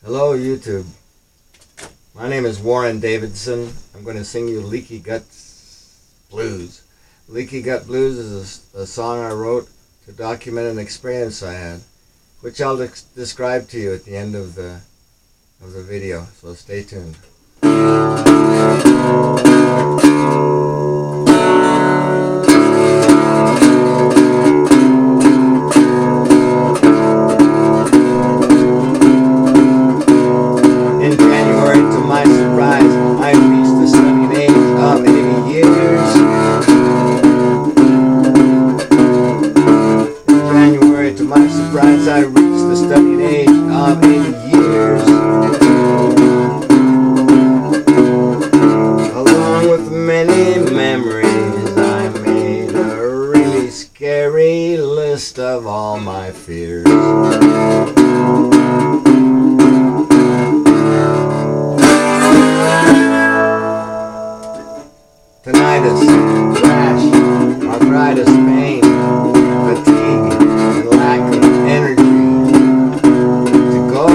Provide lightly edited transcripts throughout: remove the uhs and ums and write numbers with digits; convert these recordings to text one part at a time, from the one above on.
Hello YouTube. My name is Warren Davidson. I'm going to sing you Leaky Gut Blues. Leaky Gut Blues is a song I wrote to document an experience I had, which I'll describe to you at the end of the video, so stay tuned. I reached the studied age of 80 years. Along with many memories, I made a really scary list of all my fears. Tinnitus, rash, arthritis, pain, fatigue, and lack of energy to go.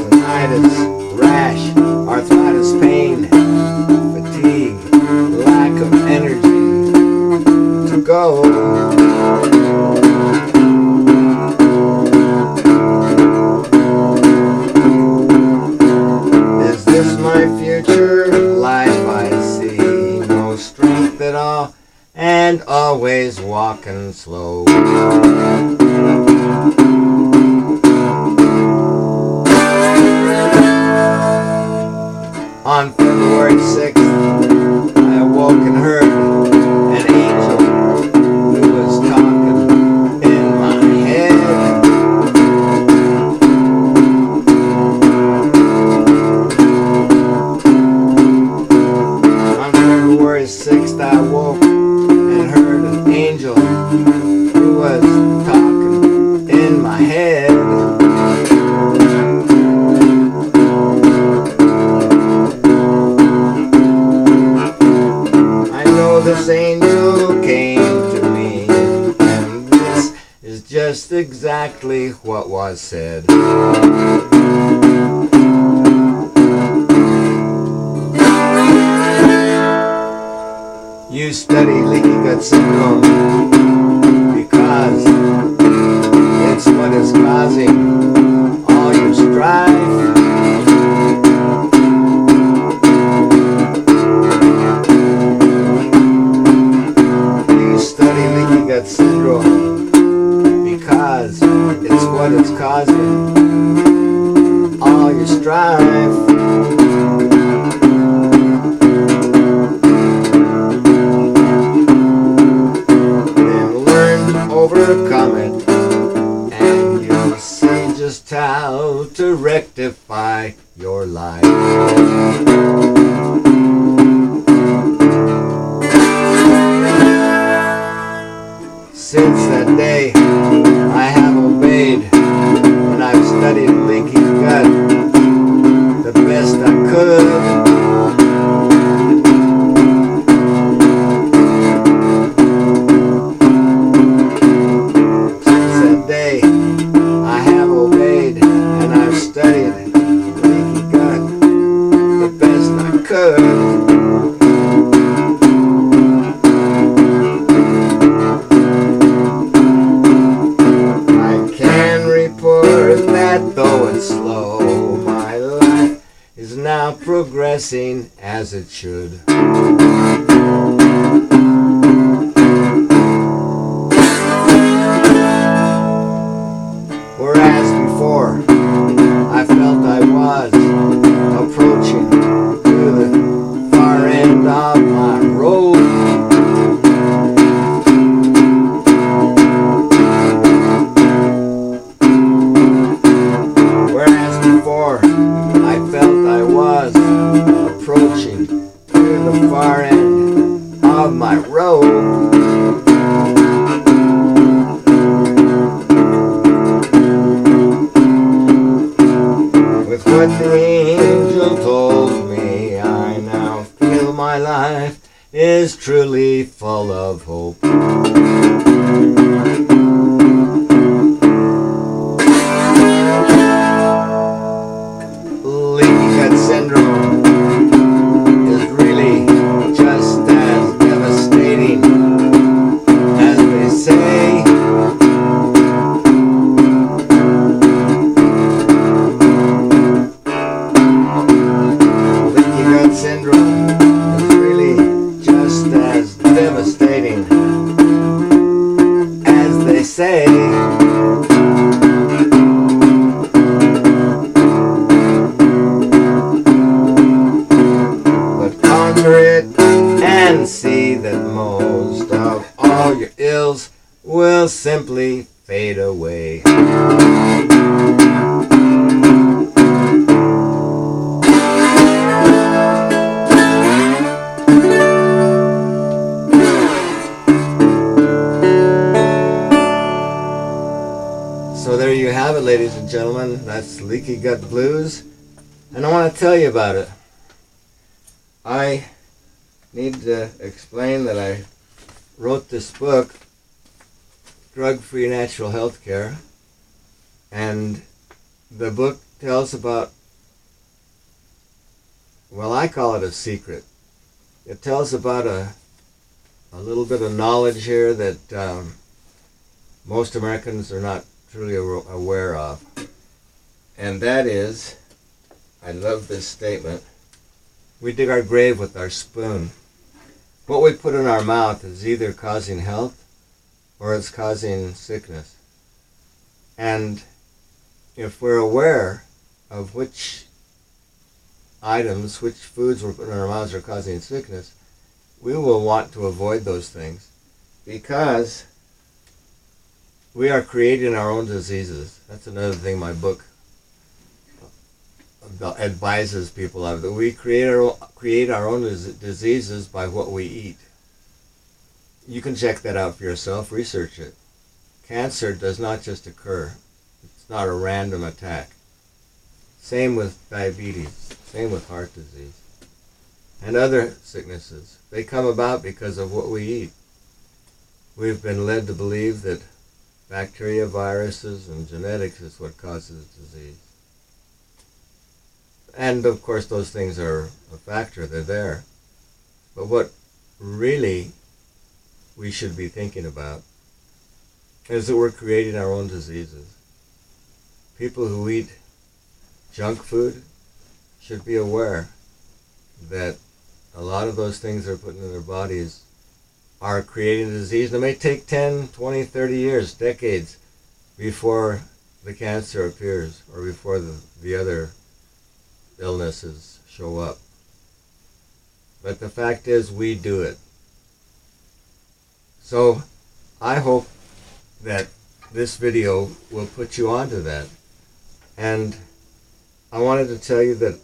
Tinnitus, rash, arthritis, pain, fatigue, lack of energy to go. At all, and always walking slow. On February 6th, I awoke and heard an angel who was talking in my head. On February 6th, I woke and heard an angel who was talking in my head. I know this angel came to me, and this is just exactly what was said. You study Leaky Gut Syndrome because it's what is causing all your strife. You study Leaky Gut Syndrome because it's what is causing all your strife. Overcome it, and you'll see just how to rectify your life. Since that day, I have obeyed, and I've studied leaky gut the best I could. I can report that though it's slow, my life is now progressing as it should. Whereas before, I felt I was approaching to the far end of my road. Whereas before, I felt I was approaching to the far end of my road. With what the angel told me, I now feel my life is truly full of hope. Leaky Gut Syndrome is really just as devastating as they say. Leaky Gut Syndrome is really just as devastating as they say. It and see that most of all your ills will simply fade away. So there you have it, ladies and gentlemen. That's Leaky Gut Blues, and I want to tell you about it. I need to explain that I wrote this book, Drug-Free Natural Healthcare, and the book tells about, well, I call it a secret. It tells about a little bit of knowledge here that most Americans are not truly aware of, and that is, I love this statement, we dig our grave with our spoon. What we put in our mouth is either causing health or it's causing sickness. And if we're aware of which items, which foods we're putting in our mouths are causing sickness, we will want to avoid those things because we are creating our own diseases. That's another thing my book advises people of, that we create our own diseases by what we eat. You can check that out for yourself, research it. Cancer does not just occur. It's not a random attack. Same with diabetes, same with heart disease, and other sicknesses. They come about because of what we eat. We've been led to believe that bacteria, viruses, and genetics is what causes disease. And of course those things are a factor, they're there. But what really we should be thinking about is that we're creating our own diseases. People who eat junk food should be aware that a lot of those things they're putting in their bodies are creating a disease. It may take 10, 20, 30 years, decades, before the cancer appears or before the other illnesses show up. But the fact is, we do it. So I hope that this video will put you onto that. And I wanted to tell you that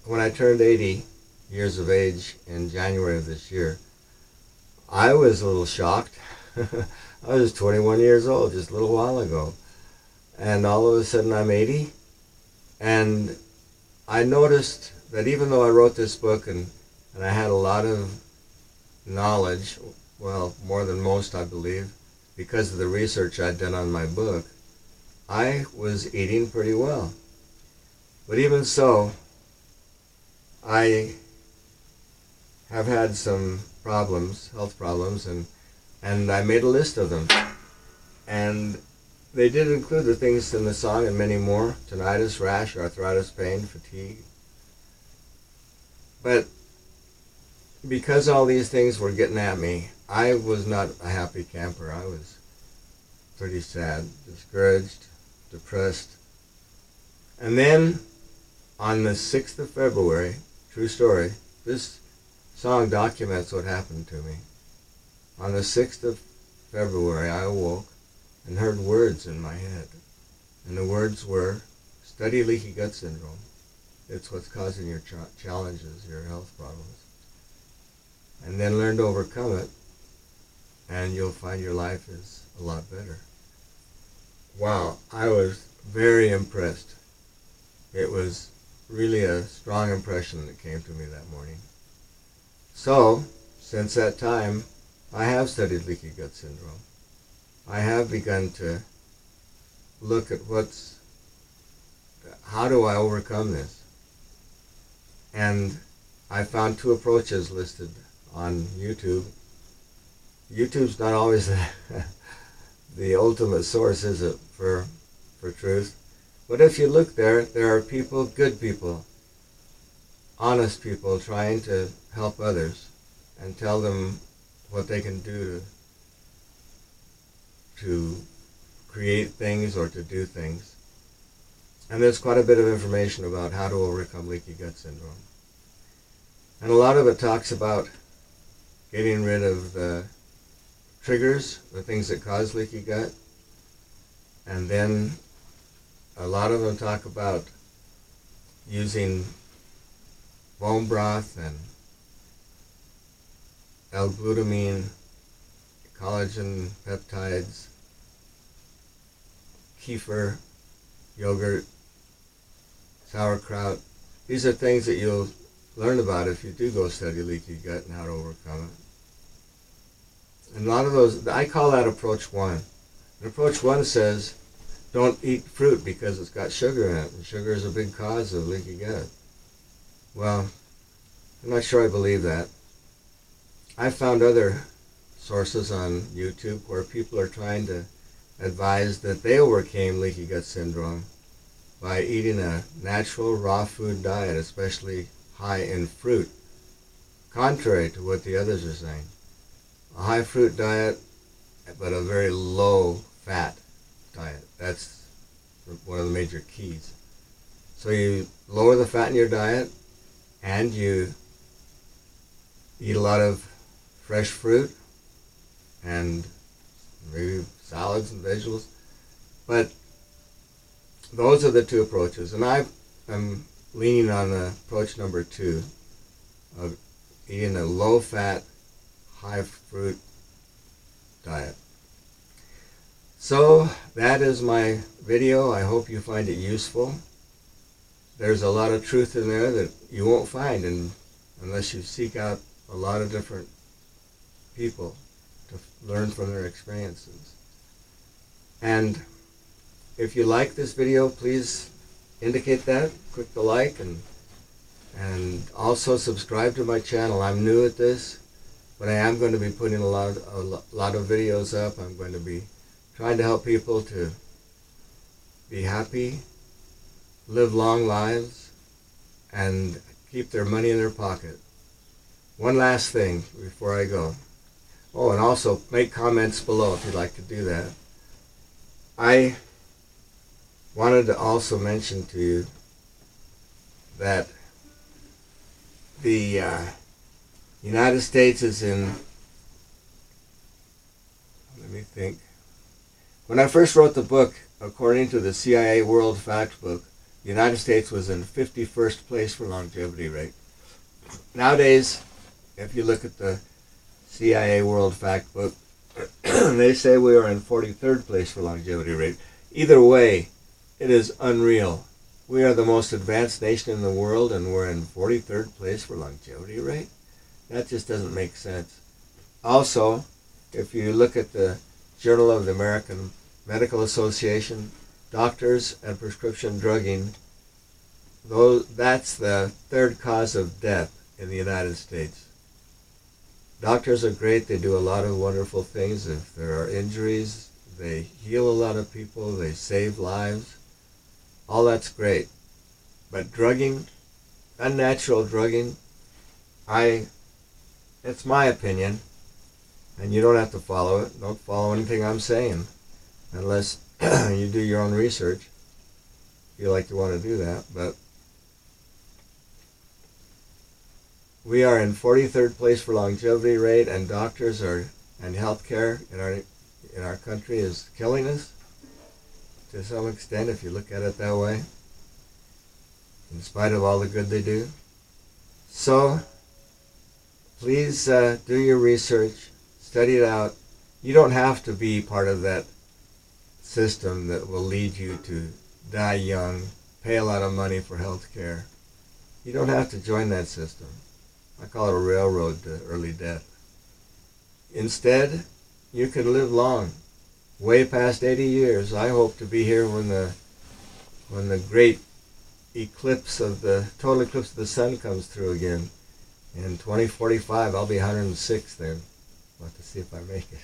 when I turned 80 years of age in January of this year, I was a little shocked. I was 21 years old just a little while ago. And all of a sudden I'm 80. And I noticed that even though I wrote this book and I had a lot of knowledge, well, more than most I believe, because of the research I'd done on my book, I was eating pretty well. But even so, I have had some problems, health problems, and I made a list of them. And they did include the things in the song and many more: tinnitus, rash, arthritis, pain, fatigue. But because all these things were getting at me, I was not a happy camper. I was pretty sad, discouraged, depressed. And then on the 6th of February, true story, this song documents what happened to me. On the 6th of February, I awoke and heard words in my head. And the words were, study leaky gut syndrome. It's what's causing your challenges, your health problems. And then learn to overcome it, and you'll find your life is a lot better. Wow, I was very impressed. It was really a strong impression that came to me that morning. So, since that time, I have studied leaky gut syndrome. I have begun to look at how do I overcome this? And I found two approaches listed on YouTube. YouTube's not always the ultimate source, is it, for truth? But if you look there, there are people, good people, honest people trying to help others and tell them what they can do to create things or to do things. And there's quite a bit of information about how to overcome leaky gut syndrome. And a lot of it talks about getting rid of the triggers, the things that cause leaky gut. And then a lot of them talk about using bone broth and L-glutamine, collagen peptides, kefir, yogurt, sauerkraut. These are things that you'll learn about if you do go study leaky gut and how to overcome it. And a lot of those, I call that approach one. And approach one says, don't eat fruit because it's got sugar in it, and sugar is a big cause of leaky gut. Well, I'm not sure I believe that. I found other sources on YouTube where people are trying to advise that they overcame leaky gut syndrome by eating a natural raw food diet, especially high in fruit, contrary to what the others are saying. A high fruit diet, but a very low fat diet. That's one of the major keys. So you lower the fat in your diet, and you eat a lot of fresh fruit and maybe salads and vegetables. But those are the two approaches, and I am leaning on the approach number two of eating a low-fat, high-fruit diet. So that is my video. I hope you find it useful. There's a lot of truth in there that you won't find unless you seek out a lot of different people to learn from their experiences. And if you like this video, please indicate that. Click the like and also subscribe to my channel. I'm new at this, but I am going to be putting a lot of videos up. I'm going to be trying to help people to be happy, live long lives, and keep their money in their pocket. One last thing before I go. Oh, and also make comments below if you'd like to do that. I wanted to also mention to you that the United States is in, let me think. When I first wrote the book, according to the CIA World Fact Book, the United States was in 51st place for longevity rate. Nowadays, if you look at the CIA World Fact Book, they say we are in 43rd place for longevity rate. Either way, it is unreal. We are the most advanced nation in the world, and we're in 43rd place for longevity rate? That just doesn't make sense. Also, if you look at the Journal of the American Medical Association, doctors and prescription drugging, that's the third cause of death in the United States. Doctors are great. They do a lot of wonderful things. If there are injuries, they heal a lot of people. They save lives. All that's great. But drugging, unnatural drugging, it's my opinion, and you don't have to follow it. Don't follow anything I'm saying unless you do your own research. If you like to want to do that. But we are in 43rd place for longevity rate, and doctors and healthcare in our country is killing us to some extent, if you look at it that way, in spite of all the good they do. So please do your research, study it out. You don't have to be part of that system that will lead you to die young, pay a lot of money for health care. You don't have to join that system. I call it a railroad to early death. Instead, you can live long, way past 80 years. I hope to be here when the great total eclipse of the sun comes through again. In 2045, I'll be 106 then. We'll have to see if I make it.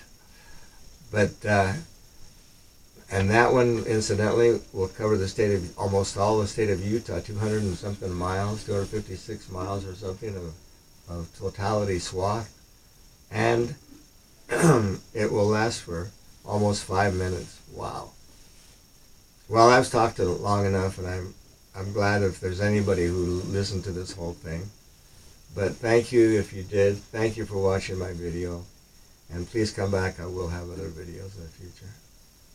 But, and that one, incidentally, will cover almost all the state of Utah, 200 and something miles, 256 miles or something of totality swath. And it will last for almost 5 minutes. Wow. Well, I've talked long enough, and I'm glad if there's anybody who listened to this whole thing. But thank you if you did. Thank you for watching my video. And please come back. I will have other videos in the future.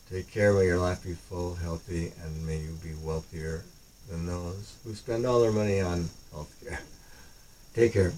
Take care. May your life be full, healthy, and may you be wealthier than those who spend all their money on health care. Take care.